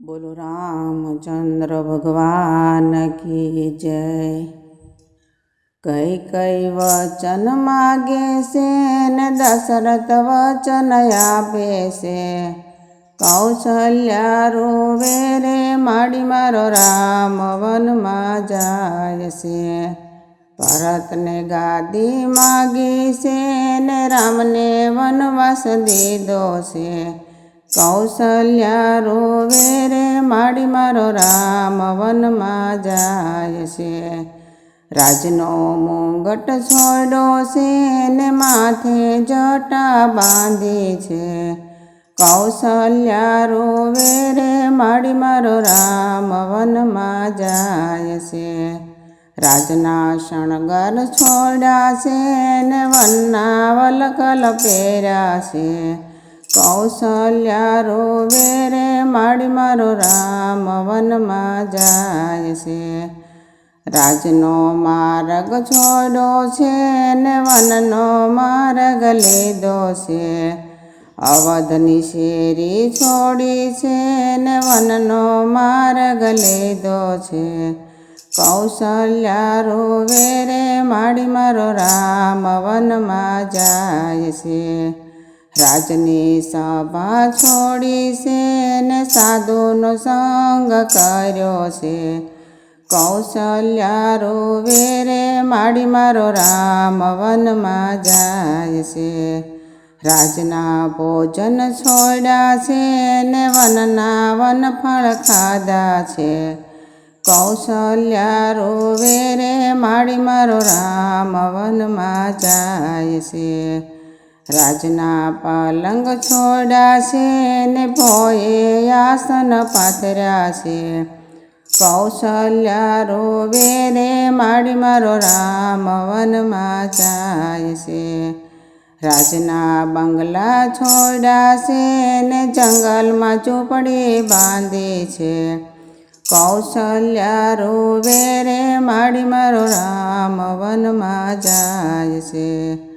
बोलो रामचंद्र भगवान की जय। कई कई वचन मागे से ने दशरथ वचन आपे से। कौशल्या रोवे रे माड़ी मारो राम वन में जाय से। भरत ने गादी मागी से ने राम ने वनवास दीधो से। कौशल्या रोवे रे माड़ी मारो राम वन में जाय से। राजनो मुंगट छोड़ो से ने माथे जटा बांधी छे। कौशल्या रोवे रे माड़ी मारो राम वन में जाय से। राजना शणगार छोड़ा से ने वन्ना वलकल पेरा से। कौशल्या रोवे रे माड़ी मारो राम वन में जाय से। राजनो मार्ग छोड़ो छे ने वननो मार्ग लीधो छे। अवधनी शेरी छोड़ी छे ने वननो मार्ग लीधो छे। कौशल्या रोवे रे माड़ी मारो राम वन में जाय से। राजनी सभा छोड़ी से ने साधुनो संग कर्यो से। कौशल्या रोवे रे माड़ी मारो राम वन में जाय से। राजना भोजन छोड़ा से ने वनना वन फल खाधा छे। कौशल्या रोवे रे माड़ी मारो राम वन में जाय से। राजना पलंग छोड़ा से ने भोये आसन पाथर्या से। कौशल्या रोवे रे माड़ी मारो राम वन में जाय से। राजना बंगला छोड़ा से ने जंगल में झोपड़ी बांधी छे। कौशल्या रोवे रे माड़ी मारो राम वन में जाय से।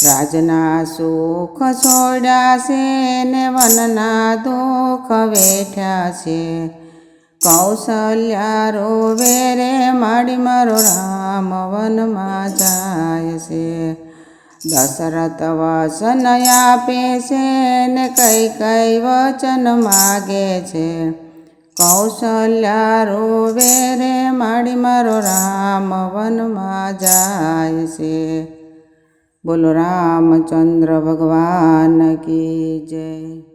राजना सुख छोड़ा से ने वनना दुख वेठा छे। कौशल्या रोवे रे माड़ी मारो राम वन में जाय से। दशरथ वचन आपे से ने कई कई वचन मागे छे। कौशल्या रोवे रे माड़ी मारो राम वन में जाय से। बोलो रामचंद्र भगवान की जय।